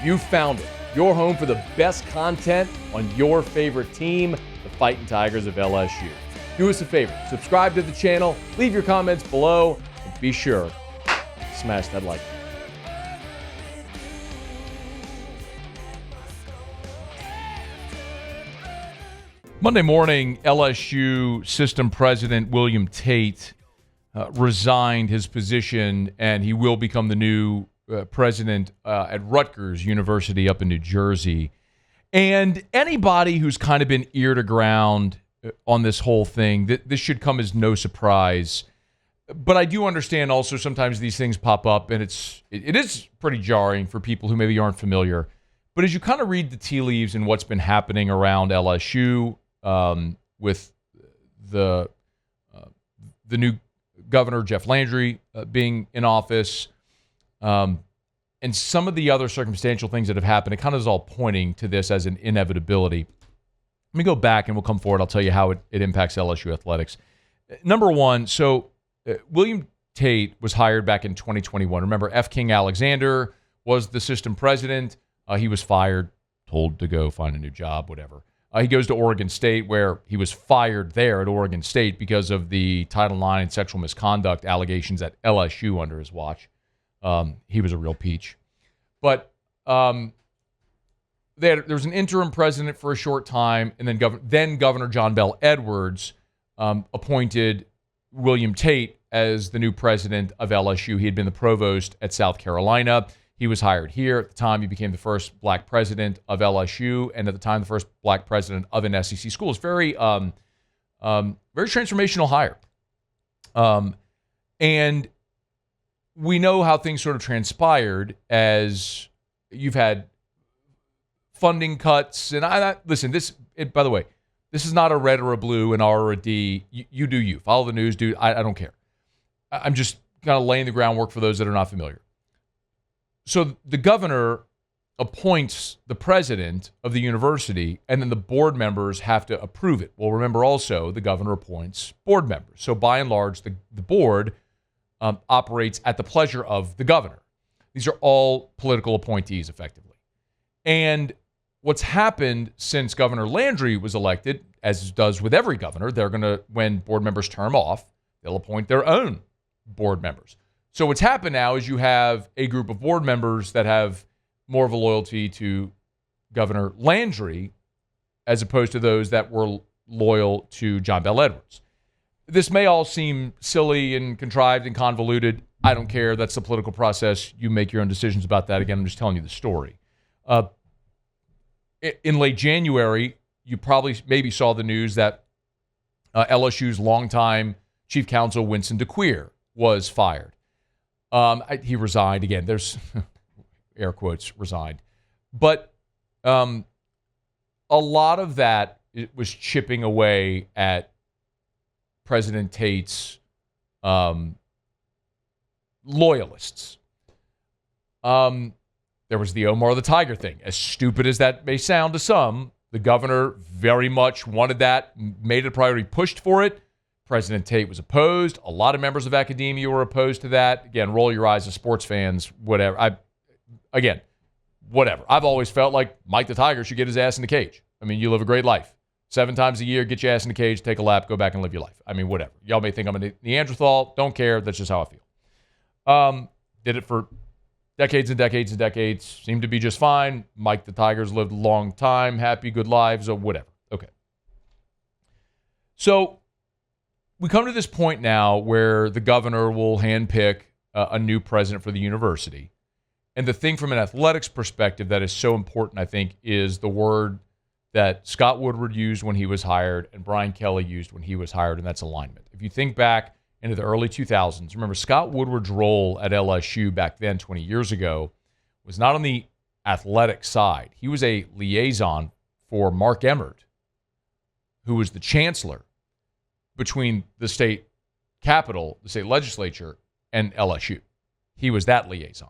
You found it. Your home for the best content on your favorite team, the Fighting Tigers of LSU. Do us a favor, subscribe to the channel, leave your comments below, and be sure to smash that like button. Monday morning, LSU System President William Tate resigned his position, and he will become the new president at Rutgers University up in New Jersey. And anybody who's kind of been ear to ground on this whole thing, this should come as no surprise. But I do understand also sometimes these things pop up, and it is pretty jarring for people who maybe aren't familiar. But as you kind of read the tea leaves and what's been happening around LSU with the new governor, Jeff Landry, being in office, and some of the other circumstantial things that have happened, it kind of is all pointing to this as an inevitability. Let me go back and we'll come forward. I'll tell you how it impacts LSU athletics. Number one, so William Tate was hired back in 2021. Remember, F. King Alexander was the system president. He was fired, told to go find a new job, whatever. He goes to Oregon State, where he was fired there at Oregon State because of the Title IX and sexual misconduct allegations at LSU under his watch. He was a real peach. But there was an interim president for a short time, and then Governor John Bel Edwards appointed William Tate as the new president of LSU. He had been the provost at South Carolina. He was hired here. At the time, he became the first black president of LSU, and at the time, the first black president of an SEC school. It's very transformational hire. And we know how things sort of transpired as you've had funding cuts. And listen, by the way, this is not a red or a blue, an R or a D. You do you. Follow the news, dude. I don't care. I'm just kind of laying the groundwork for those that are not familiar. So the governor appoints the president of the university, and then the board members have to approve it. Well, remember also, the governor appoints board members. So by and large, the board operates at the pleasure of the governor. These are all political appointees, effectively. And what's happened since Governor Landry was elected, as does with every governor, they're going to, when board members term off, they'll appoint their own board members. So what's happened now is you have a group of board members that have more of a loyalty to Governor Landry as opposed to those that were loyal to John Bel Edwards. This may all seem silly and contrived and convoluted. I don't care. That's the political process. You make your own decisions about that. Again, I'm just telling you the story. In late January, you probably maybe saw the news that LSU's longtime chief counsel, Winston DeQueer, was fired. He resigned. Again, there's air quotes, resigned. But a lot of that was chipping away at President Tate's loyalists. There was the Omar the Tiger thing. As stupid as that may sound to some, the governor very much wanted that, made it a priority, pushed for it. President Tate was opposed. A lot of members of academia were opposed to that. Again, roll your eyes as sports fans, whatever. Whatever. I've always felt like Mike the Tiger should get his ass in the cage. I mean, you live a great life. 7 times a year, get your ass in the cage, take a lap, go back and live your life. I mean, whatever. Y'all may think I'm a Neanderthal. Don't care. That's just how I feel. Did it for decades and decades and decades. Seemed to be just fine. Mike the Tiger's lived a long time, happy, good lives, or whatever. Okay. So we come to this point now where the governor will handpick a new president for the university. And the thing from an athletics perspective that is so important, I think, is the word that Scott Woodward used when he was hired and Brian Kelly used when he was hired, and that's alignment. If you think back into the early 2000s, remember Scott Woodward's role at LSU back then, 20 years ago, was not on the athletic side. He was a liaison for Mark Emmert, who was the chancellor between the state capitol, the state legislature, and LSU. He was that liaison.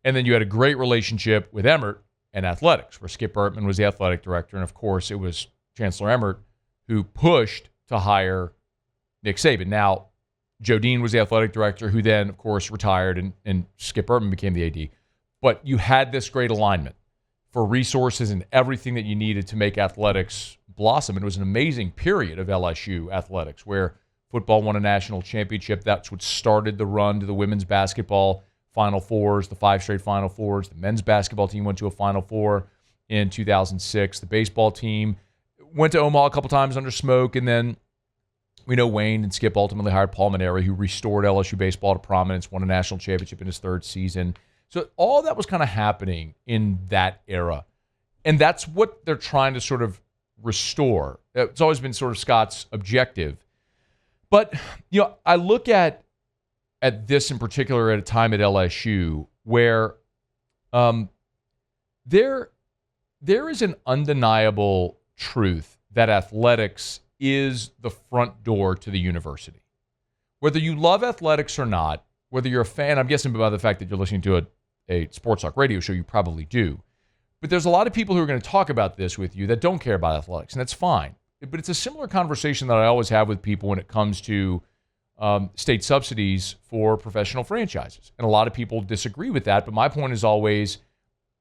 And then you had a great relationship with Emmert and athletics, where Skip Ertman was the athletic director. And, of course, it was Chancellor Emmert who pushed to hire Nick Saban. Now, Joe Dean was the athletic director, who then, of course, retired, and Skip Ertman became the AD. but you had this great alignment for resources and everything that you needed to make athletics blossom. It was an amazing period of LSU athletics where football won a national championship. That's what started the run to the women's basketball Final Fours, the 5 straight Final Fours. The men's basketball team went to a Final Four in 2006. The baseball team went to Omaha a couple times under smoke, and then we know Wayne and Skip ultimately hired Paul Maneri, who restored LSU baseball to prominence, won a national championship in his 3rd season. So all that was kind of happening in that era. And that's what they're trying to sort of restore. It's always been sort of Scott's objective. But, I look at this in particular at a time at LSU where there is an undeniable truth that athletics is the front door to the university. Whether you love athletics or not, whether you're a fan, I'm guessing by the fact that you're listening to a sports talk radio show, you probably do. But there's a lot of people who are going to talk about this with you that don't care about athletics, and that's fine. But it's a similar conversation that I always have with people when it comes to state subsidies for professional franchises. And a lot of people disagree with that, but my point is always,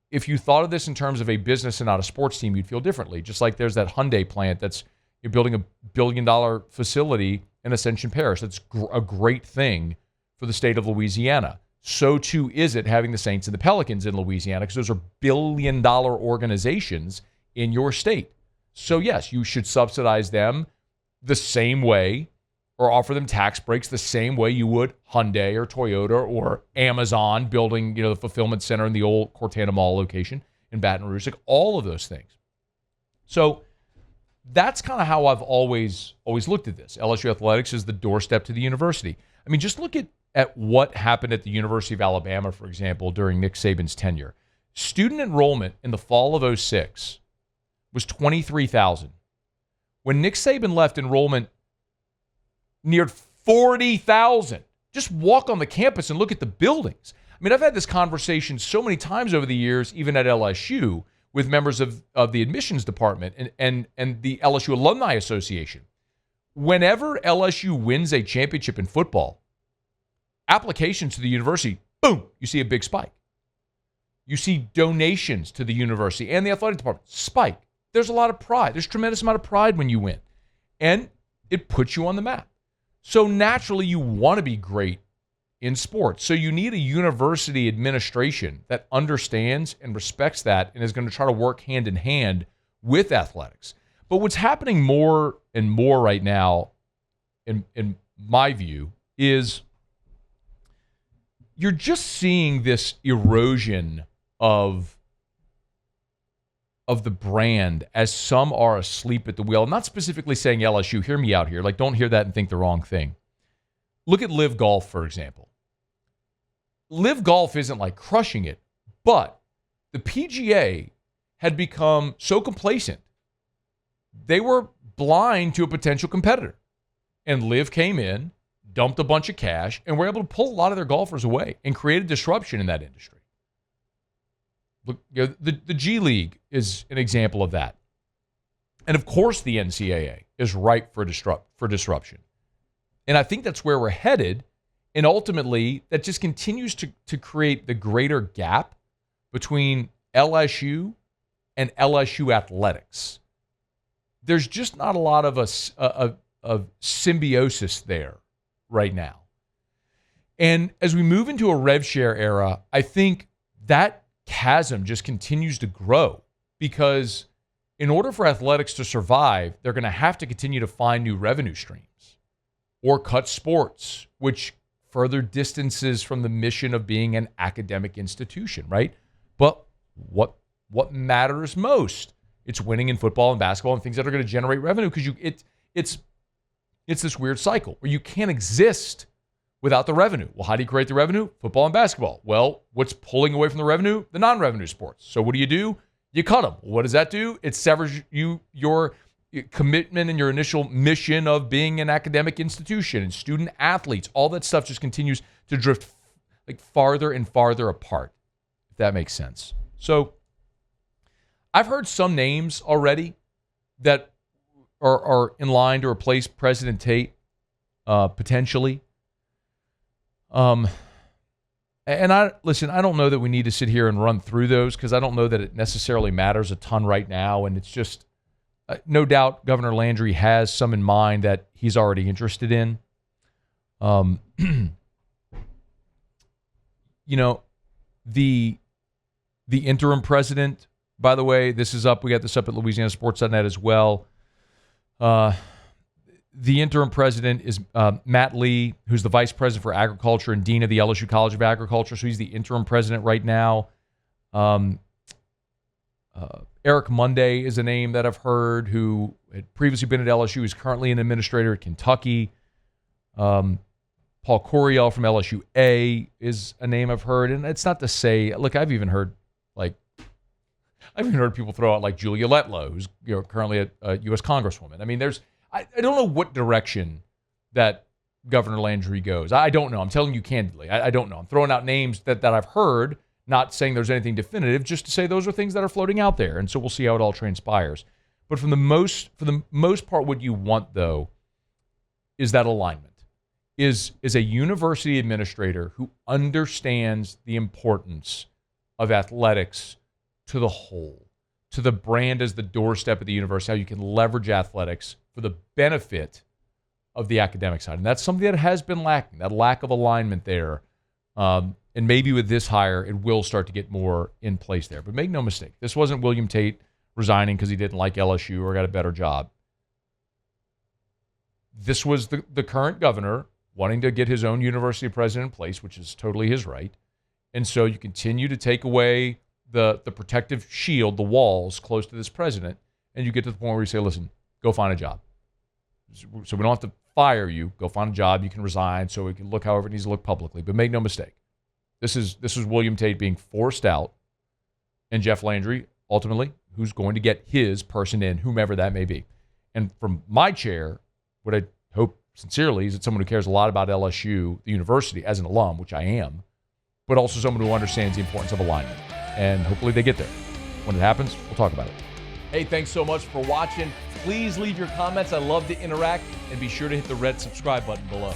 if you thought of this in terms of a business and not a sports team, you'd feel differently. Just like there's that Hyundai plant you're building $1 billion facility in Ascension Parish. That's a great thing for the state of Louisiana. So too is it having the Saints and the Pelicans in Louisiana, because those are billion-dollar organizations in your state. So yes, you should subsidize them the same way or offer them tax breaks the same way you would Hyundai or Toyota or Amazon building, the fulfillment center in the old Cortana Mall location in Baton Rouge, like all of those things. So that's kind of how I've always looked at this. LSU Athletics is the doorstep to the university. I mean, just look at what happened at the University of Alabama, for example, during Nick Saban's tenure. Student enrollment in the fall of 2006 was 23,000. When Nick Saban left, enrollment neared 40,000. Just walk on the campus and look at the buildings. I mean, I've had this conversation so many times over the years, even at LSU, with members of the admissions department and the LSU Alumni Association. Whenever LSU wins a championship in football, applications to the university, boom, you see a big spike. You see donations to the university and the athletic department, spike. There's a lot of pride. There's a tremendous amount of pride when you win. And it puts you on the map. So naturally, you want to be great in sports. So you need a university administration that understands and respects that and is going to try to work hand in hand with athletics. But what's happening more and more right now, in my view, is you're just seeing this erosion of the brand as some are asleep at the wheel. I'm not specifically saying LSU. Hear me out here. Like, don't hear that and think the wrong thing. Look at Live Golf, for example. Live Golf isn't like crushing it, but the PGA had become so complacent, they were blind to a potential competitor. And Live came in, dumped a bunch of cash, and were able to pull a lot of their golfers away and create a disruption in that industry. Look, the G League is an example of that. And of course the NCAA is ripe for disruption. And I think that's where we're headed. And ultimately, that just continues to create the greater gap between LSU and LSU athletics. There's just not a lot of symbiosis there right now. And as we move into a rev share era, I think that chasm just continues to grow, because in order for athletics to survive, they're going to have to continue to find new revenue streams or cut sports, which further distances from the mission of being an academic institution, right? But what matters most? It's winning in football and basketball and things that are going to generate revenue, because it's this weird cycle where you can't exist without the revenue. Well, how do you create the revenue? Football and basketball. Well, what's pulling away from the revenue? The non-revenue sports. So what do? You cut them. What does that do? It severs your commitment and your initial mission of being an academic institution and student athletes. All that stuff just continues to drift like farther and farther apart, if that makes sense. So I've heard some names already that are in line to replace President Tate, potentially. And I don't know that we need to sit here and run through those because I don't know that it necessarily matters a ton right now. And it's just, no doubt Governor Landry has some in mind that he's already interested in. The interim president, by the way, this is up. We got this up at LouisianaSports.net as well. The interim president is Matt Lee, who's the vice president for agriculture and dean of the LSU College of Agriculture. So he's the interim president right now. Eric Monday is a name that I've heard, who had previously been at LSU. He's currently an administrator at Kentucky. Paul Coryell from LSU A is a name I've heard. And it's not to say, look, I've even heard people throw out like Julia Letlow, who's currently a U.S. Congresswoman. I mean, I don't know what direction that Governor Landry goes. I don't know. I'm telling you candidly. I don't know. I'm throwing out names that I've heard, not saying there's anything definitive, just to say those are things that are floating out there. And so we'll see how it all transpires. But for the most part, what you want, though, is that alignment. Is a university administrator who understands the importance of athletics to the whole, to the brand as the doorstep of the university, how you can leverage athletics for the benefit of the academic side. And that's something that has been lacking, that lack of alignment there. And maybe with this hire, it will start to get more in place there. But make no mistake, this wasn't William Tate resigning because he didn't like LSU or got a better job. This was the current governor wanting to get his own university president in place, which is totally his right. And so you continue to take away the protective shield, the walls close to this president, and you get to the point where you say, listen, go find a job. So we don't have to fire you. Go find a job. You can resign so it can look however it needs to look publicly. But make no mistake, this is William Tate being forced out, and Jeff Landry, ultimately, who's going to get his person in, whomever that may be. And from my chair, what I hope sincerely is that someone who cares a lot about LSU, the university, as an alum, which I am, but also someone who understands the importance of alignment. And hopefully they get there. When it happens, we'll talk about it. Hey, thanks so much for watching. Please leave your comments. I love to interact. And be sure to hit the red subscribe button below.